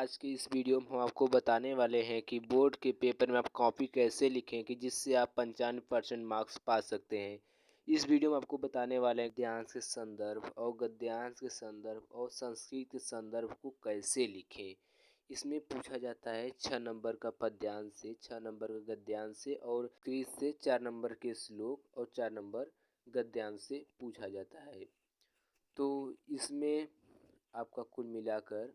आज की इस वीडियो में हम आपको बताने वाले हैं कि बोर्ड के पेपर में आप कॉपी कैसे लिखें कि जिससे आप 95% मार्क्स पा सकते हैं। इस वीडियो में आपको बताने वाले हैं गद्यांश के संदर्भ और गद्यांश के संदर्भ और संस्कृत के संदर्भ को कैसे लिखें। इसमें पूछा जाता है 6 नंबर का पद्यांश से, 6 नंबर का गद्यांश से और क्रिज से 4 नंबर के श्लोक और 4 नंबर गद्यांश से पूछा जाता है। तो इसमें आपका कुल मिलाकर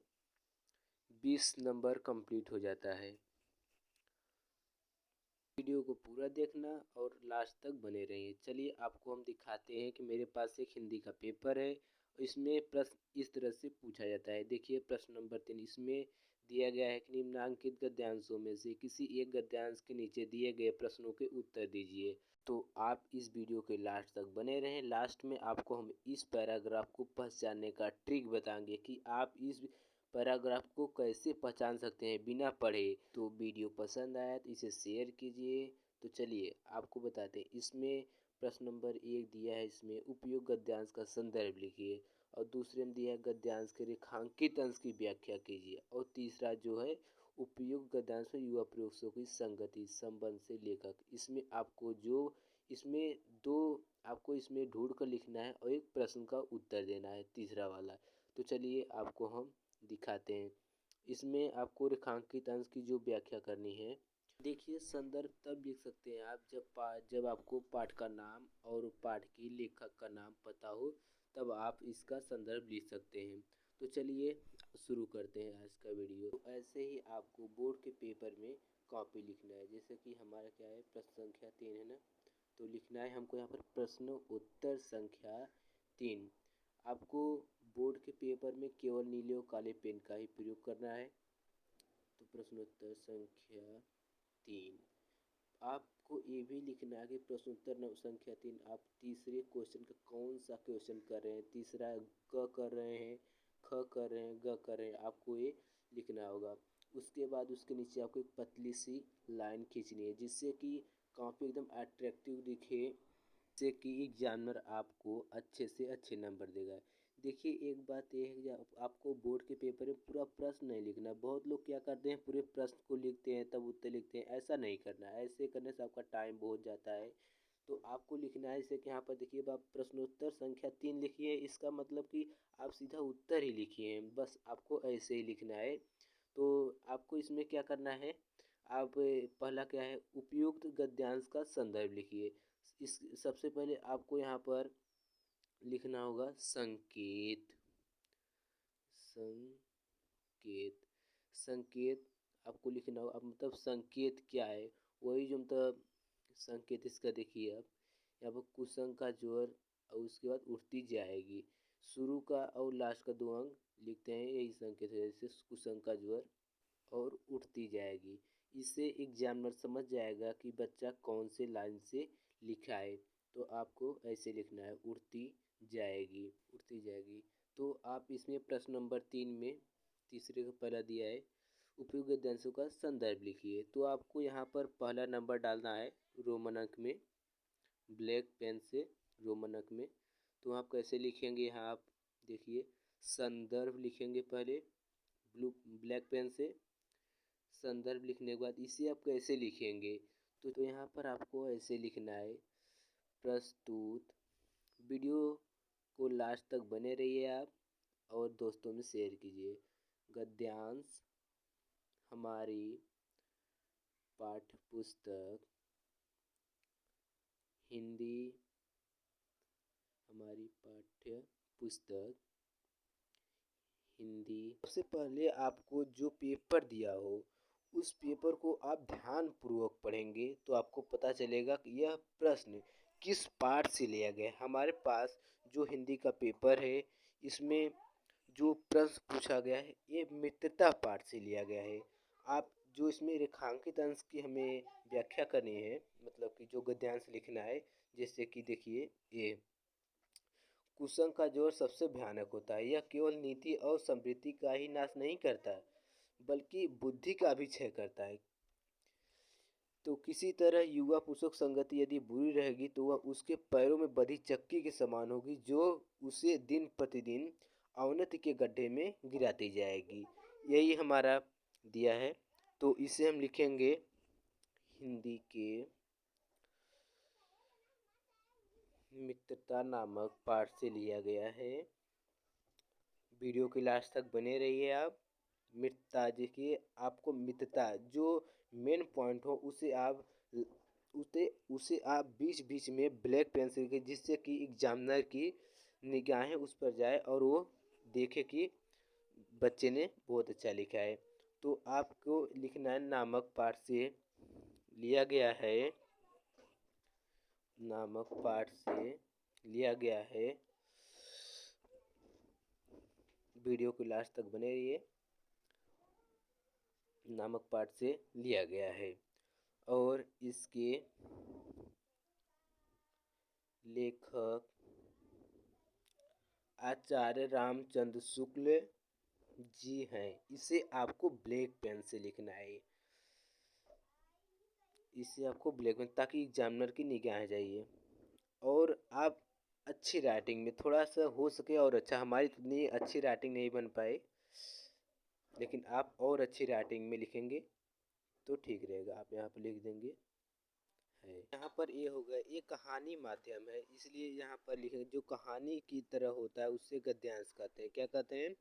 20 नंबर कंप्लीट हो जाता है। वीडियो को पूरा देखना और लास्ट तक बने रहिए। चलिए आपको हम दिखाते हैं कि मेरे पास एक हिंदी का पेपर है। इसमें प्रश्न इस तरह से पूछा जाता है। देखिए प्रश्न नंबर 3 इसमें दिया गया है कि निम्नलिखित गद्यांशों में से किसी एक गद्यांश के नीचे दिए गए प्रश्नों के उत्तर दीजिए। तो आप इस वीडियो के लास्ट तक बने रहें। लास्ट में आपको हम इस पैराग्राफ को पहचानने का ट्रिक बताएंगे कि आप इस पैराग्राफ को कैसे पहचान सकते हैं बिना पढ़े। तो वीडियो पसंद आया तो इसे शेयर कीजिए। तो चलिए आपको बताते हैं। इसमें प्रश्न नंबर 1 दिया है, इसमें उपयुक्त गद्यांश का संदर्भ लिखिए और दूसरे में दिया है गद्यांश के रेखांकित अंश की व्याख्या कीजिए और तीसरा जो है उपयुक्त गद्यांश में युवा प्रयोगों की संगति संबंध से लेखक। इसमें आपको जो इसमें दो आपको इसमें ढूंढ कर लिखना है और एक प्रश्न का उत्तर देना है तीसरा वाला। तो चलिए आपको हम दिखाते हैं। इसमें आपको रेखांकित अंश की जो व्याख्या करनी है। देखिए संदर्भ तब लिख सकते हैं आप जब आपको पाठ का नाम और पाठ की लेखक का नाम पता हो, तब आप इसका संदर्भ लिख सकते हैं। तो चलिए शुरू करते हैं आज का वीडियो। तो ऐसे ही आपको बोर्ड के पेपर में कॉपी लिखना है। जैसे कि हमारा क्या है, प्रश्न संख्या 3 है ना, तो लिखना है हमको यहाँ पर प्रश्न उत्तर संख्या 3। आपको बोर्ड के पेपर में केवल नीले और काले पेन का ही प्रयोग करना है। तो प्रश्नोत्तर संख्या 3 आपको ये भी लिखना है कि प्रश्नोत्तर संख्या 3 आप तीसरे क्वेश्चन का कौन सा क्वेश्चन कर रहे हैं। तीसरा क कर रहे हैं, ख कर रहे हैं, ग कर रहे हैं, आपको ये लिखना होगा। उसके बाद उसके नीचे आपको एक पतली सी लाइन खींचनी है जिससे कि कॉपी एकदम अट्रैक्टिव दिखे, जिससे कि एग्जामिनर आपको अच्छे से अच्छे नंबर देगा। देखिए एक बात यह है कि आपको बोर्ड के पेपर में पूरा प्रश्न नहीं लिखना। बहुत लोग क्या करते हैं, पूरे प्रश्न को लिखते हैं तब उत्तर लिखते हैं। ऐसा नहीं करना है, ऐसे करने से आपका टाइम बहुत जाता है। तो आपको लिखना है जैसे कि यहाँ पर देखिए आप प्रश्नोत्तर संख्या 3 लिखिए, इसका मतलब कि आप सीधा उत्तर ही लिखिए हैं, बस आपको ऐसे ही लिखना है। तो आपको इसमें क्या करना है, आप पहला क्या है, उपयुक्त गद्यांश का संदर्भ लिखिए। इस सबसे पहले आपको यहाँ पर लिखना होगा संकेत। संकेत संकेत आपको लिखना होगा। अब मतलब संकेत क्या है, वही जो मतलब संकेत इसका देखिए आप यहाँ पर कुसंग का जोर और उसके बाद उठती जाएगी। शुरू का और लास्ट का 2 अंक लिखते हैं, यही संकेत है। जैसे कुसंग का जोर और उठती जाएगी। इससे एग्जामिनर समझ जाएगा कि बच्चा कौन से लाइन से लिखा है। तो आपको ऐसे लिखना है, उठती जाएगी, उठती जाएगी। तो आप इसमें प्रश्न नंबर 3 में तीसरे का पहला दिया है, उपयुक्त गद्यांशों का संदर्भ लिखिए। तो आपको यहाँ पर पहला नंबर डालना है रोमन अंक में, ब्लैक पेन से रोमन अंक में। तो आप कैसे लिखेंगे, यहाँ आप देखिए संदर्भ लिखेंगे पहले ब्लैक पेन से। संदर्भ लिखने के बाद इसे आप कैसे लिखेंगे, तो यहाँ पर आपको ऐसे लिखना है, प्रस्तुत। वीडियो को लास्ट तक बने रहिए आप और दोस्तों में शेयर कीजिए। गद्यांश हमारी पाठ्य पुस्तक हिंदी, हमारी पाठ्य पुस्तक हिंदी। सबसे पहले आपको जो पेपर दिया हो उस पेपर को आप ध्यान पूर्वक पढ़ेंगे तो आपको पता चलेगा कि यह प्रश्न किस पाठ से लिया गया है। हमारे पास जो हिंदी का पेपर है, इसमें जो प्रश्न पूछा गया है ये मित्रता पाठ से लिया गया है। आप जो इसमें रेखांकित अंश की हमें व्याख्या करनी है, मतलब कि जो गद्यांश लिखना है, जैसे कि देखिए ये कुसंग का जोर सबसे भयानक होता है। यह केवल नीति और समृद्धि का ही नाश नहीं करता बल्कि बुद्धि का भी क्षय करता है। तो किसी तरह युवा पुरुषों संगति यदि बुरी रहेगी तो वह उसके पैरों में बधी चक्की के समान होगी जो उसे दिन प्रतिदिन अवनति के गड्ढे में गिराती जाएगी। यही हमारा दिया है। तो इसे हम लिखेंगे हिंदी के मित्रता नामक पाठ से लिया गया है। वीडियो के लास्ट तक बने रहिए आप। मित्रता, देखिए आपको मित्रता जो मेन पॉइंट हो उसे आप बीच बीच में ब्लैक पेंसिल के, जिससे कि एग्जामिनर की निगाहें उस पर जाए और वो देखे कि बच्चे ने बहुत अच्छा लिखा है। तो आपको लिखना है नामक पाठ से लिया गया है, नामक पाठ से लिया गया है। वीडियो के लास्ट तक बने रहिए। नामक पाठ से लिया गया है और इसके लेखक आचार्य रामचंद्र शुक्ल जी हैं। इसे आपको ब्लैक पेन से लिखना है, इसे आपको ब्लैक पेन, ताकि एग्जामिनर की निगाहें जाइए और आप अच्छी राइटिंग में थोड़ा सा हो सके और अच्छा, हमारी इतनी अच्छी राइटिंग नहीं बन पाए, लेकिन आप और अच्छी राइटिंग में लिखेंगे तो ठीक रहेगा। आप यहाँ पर लिख देंगे है। यहाँ पर ये हो गया, ये कहानी माध्यम है, इसलिए यहाँ पर लिखेंगे जो कहानी की तरह होता है उसे गद्यांश कहते हैं। क्या कहते हैं?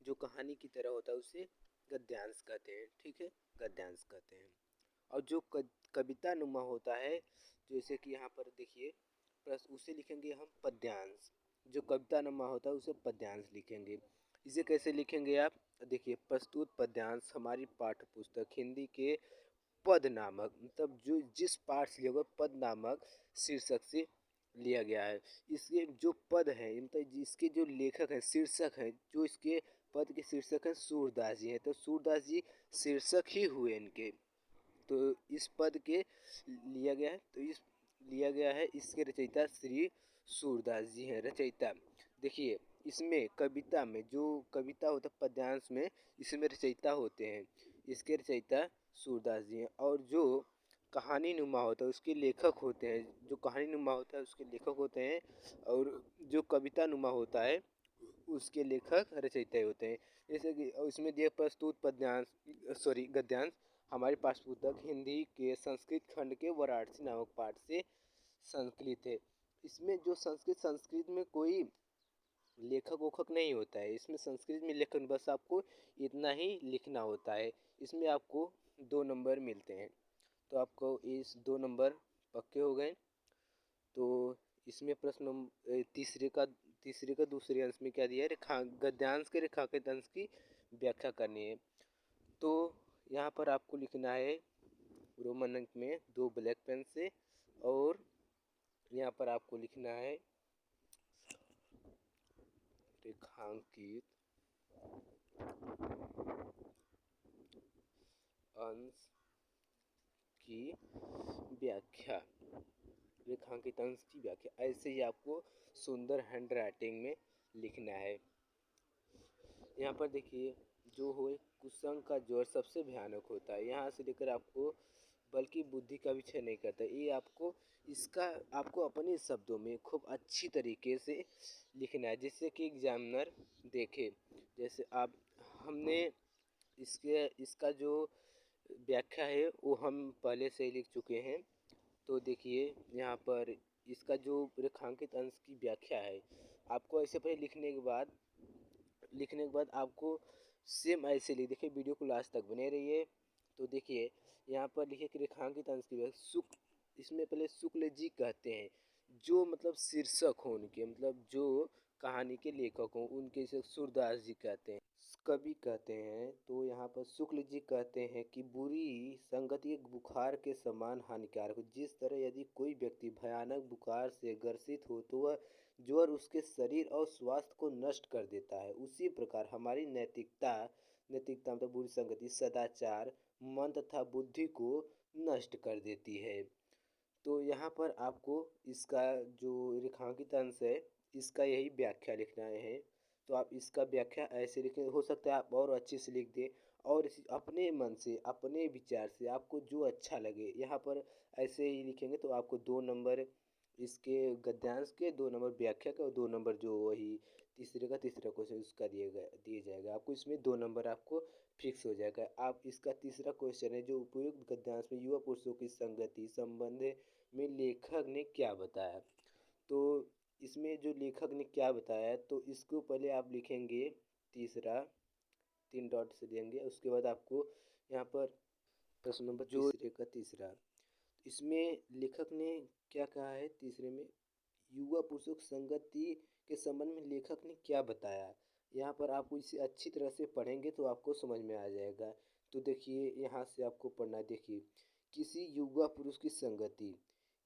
जो कहानी की तरह होता है उसे गद्यांश कहते हैं। ठीक है, गद्यांश कहते हैं। और जो कविता नुमा होता है, जैसे कि यहाँ पर देखिए उसे लिखेंगे हम पद्यांश। जो कविता नुमा होता है उसे पद्यांश लिखेंगे। इसे कैसे लिखेंगे आप? देखिए, प्रस्तुत पद्यांश हमारी पाठ्य पुस्तक हिंदी के पद नामक, मतलब जो जिस पाठ से लिया हुआ पद नामक शीर्षक से लिया गया है। इसके जो पद है, मतलब इसके जो लेखक है, शीर्षक है, जो इसके पद के शीर्षक हैं सूरदास जी हैं, तो सूरदास जी शीर्षक ही हुए इनके। तो इस पद के लिया गया है, तो इस लिया गया है, इसके रचयिता श्री सूरदास जी हैं रचयिता। देखिए, इसमें कविता में जो कविता होता है पद्यांश में, इसमें रचयिता होते हैं, इसके रचयिता सूरदास जी हैं। और जो कहानी नुमा होता है उसके लेखक होते हैं, जो कहानी नुमा होता है उसके लेखक होते हैं, और जो कविता नुमा होता है उसके लेखक रचयिता होते हैं। जैसे कि इसमें दिया प्रस्तुत गद्यांश हमारे पास पुस्तक हिंदी के संस्कृत खंड के वाराणसी नामक पाठ से संकलित है। इसमें जो संस्कृत में कोई लेखक वोखक नहीं होता है, इसमें संस्कृत में लेखन बस आपको इतना ही लिखना होता है। इसमें आपको 2 नंबर मिलते हैं, तो आपको इस 2 नंबर पक्के हो गए। तो इसमें प्रश्न तीसरे का दूसरे अंश में क्या दिया है, गद्यांश के रेखांकित अंश की व्याख्या करनी है। तो यहाँ पर आपको लिखना है रोमन अंक में 2 ब्लैक पेन से, और यहाँ पर आपको लिखना है रेखांकित अंश की व्याख्या, रेखांकित अंश की व्याख्या। ऐसे ही आपको सुंदर हैंड राइटिंग में लिखना है। यहाँ पर देखिए, जो हो कुसंग का जोर सबसे भयानक होता है, यहाँ से लेकर आपको बल्कि बुद्धि का भी क्षय नहीं करता। ये आपको अपने शब्दों में खूब अच्छी तरीके से लिखना है, जिससे कि एग्जामिनर देखे। जैसे आप हमने इसका जो व्याख्या है वो हम पहले से ही लिख चुके हैं। तो देखिए, यहाँ पर इसका जो रेखांकित अंश की व्याख्या है, आपको ऐसे पहले लिखने के बाद आपको सेम ऐसे लिख, देखिए वीडियो को लास्ट तक बने रहिए। तो देखिए, यहाँ पर लिखिए कि रेखांकित अंश की व्याख्या इसमें पहले शुक्ल जी कहते हैं, जो मतलब शीर्षक हो उनके, मतलब जो कहानी के लेखक हों उनके से सूरदास जी कहते हैं, कवि कहते हैं। तो यहाँ पर शुक्ल जी कहते हैं कि बुरी संगति एक बुखार के समान हानिकारक हो। जिस तरह यदि कोई व्यक्ति भयानक बुखार से ग्रसित हो तो वह ज्वर उसके शरीर और स्वास्थ्य को नष्ट कर देता है, उसी प्रकार हमारी नैतिकता मतलब बुरी संगति सदाचार, मन तथा बुद्धि को नष्ट कर देती है। तो यहाँ पर आपको इसका जो रेखांकित अंश है इसका यही व्याख्या लिखना है। तो आप इसका व्याख्या ऐसे लिखें, हो सकता है आप और अच्छे से लिख दें, और अपने मन से अपने विचार से आपको जो अच्छा लगे यहाँ पर ऐसे ही लिखेंगे तो आपको 2 नंबर इसके गद्यांश के, 2 नंबर व्याख्या के, और 2 नंबर जो वही तीसरे का तीसरा क्वेश्चन उसका दिया जाएगा आपको। इसमें 2 नंबर आपको फिक्स हो जाएगा। आप इसका तीसरा क्वेश्चन है जो उपयुक्त गद्यांश में युवा पुरुषों की संगति संबंध में लेखक ने क्या बताया। तो इसमें जो लेखक ने क्या बताया है, तो इसको पहले आप लिखेंगे तीसरा, 3 डॉट से देंगे। उसके बाद आपको यहाँ पर प्रश्न नंबर जो तीसरे का तीसरा, इसमें लेखक ने क्या कहा है तीसरे में, युवा पुरुषों की संगति के संबंध में लेखक ने क्या बताया। यहाँ पर आपको इसे अच्छी तरह से पढ़ेंगे तो आपको समझ में आ जाएगा। तो देखिए यहाँ से आपको पढ़ना है। देखिए, किसी युवा पुरुष की संगति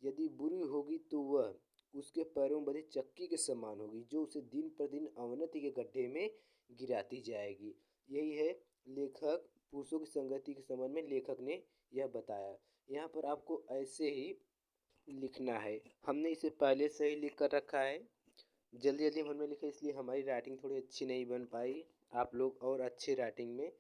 यदि बुरी होगी तो वह उसके पैरों में बंधी चक्की के समान होगी, जो उसे दिन पर दिन अवनति के गड्ढे में गिराती जाएगी। यही है लेखक पुरुषों की संगति के संबंध में लेखक ने यह बताया। यहाँ पर आपको ऐसे ही लिखना है। हमने इसे पहले से ही लिख कर रखा है, जल्दी जल्दी मन में लिखा, इसलिए हमारी राइटिंग थोड़ी अच्छी नहीं बन पाई। आप लोग और अच्छी राइटिंग में,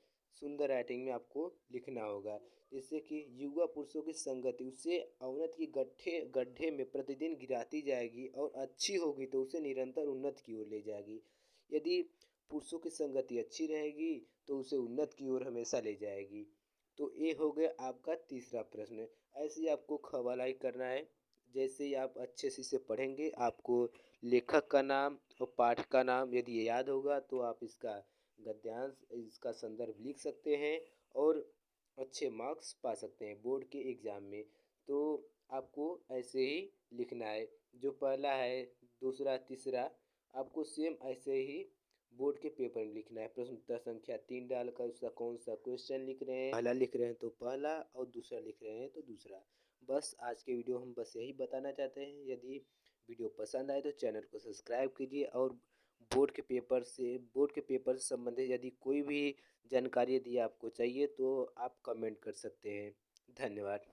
सुंदर राइटिंग में आपको लिखना होगा, जिससे कि युवा पुरुषों की संगति उसे अवनति की गड्ढे में प्रतिदिन गिराती जाएगी और अच्छी होगी तो उसे निरंतर उन्नति की ओर ले जाएगी। यदि पुरुषों की संगति अच्छी रहेगी तो उसे उन्नति की ओर हमेशा ले जाएगी। तो ये हो गया आपका तीसरा प्रश्न। ऐसे ही आपको खवालाई करना है। जैसे ही आप अच्छे से इसे पढ़ेंगे, आपको लेखक का नाम और पाठ का नाम यदि ये याद होगा तो आप इसका गद्यांश, इसका संदर्भ लिख सकते हैं और अच्छे मार्क्स पा सकते हैं बोर्ड के एग्ज़ाम में। तो आपको ऐसे ही लिखना है, जो पहला है, दूसरा, तीसरा, आपको सेम ऐसे ही बोर्ड के पेपर में लिखना है। प्रश्न उत्तर संख्या 3 डालकर उसका कौन सा क्वेश्चन लिख रहे हैं, पहला लिख रहे हैं तो पहला और दूसरा लिख रहे हैं तो दूसरा। बस आज के वीडियो हम बस यही बताना चाहते हैं। यदि वीडियो पसंद आए तो चैनल को सब्सक्राइब कीजिए और बोर्ड के पेपर से संबंधित यदि कोई भी जानकारी यदि आपको चाहिए तो आप कमेंट कर सकते हैं। धन्यवाद।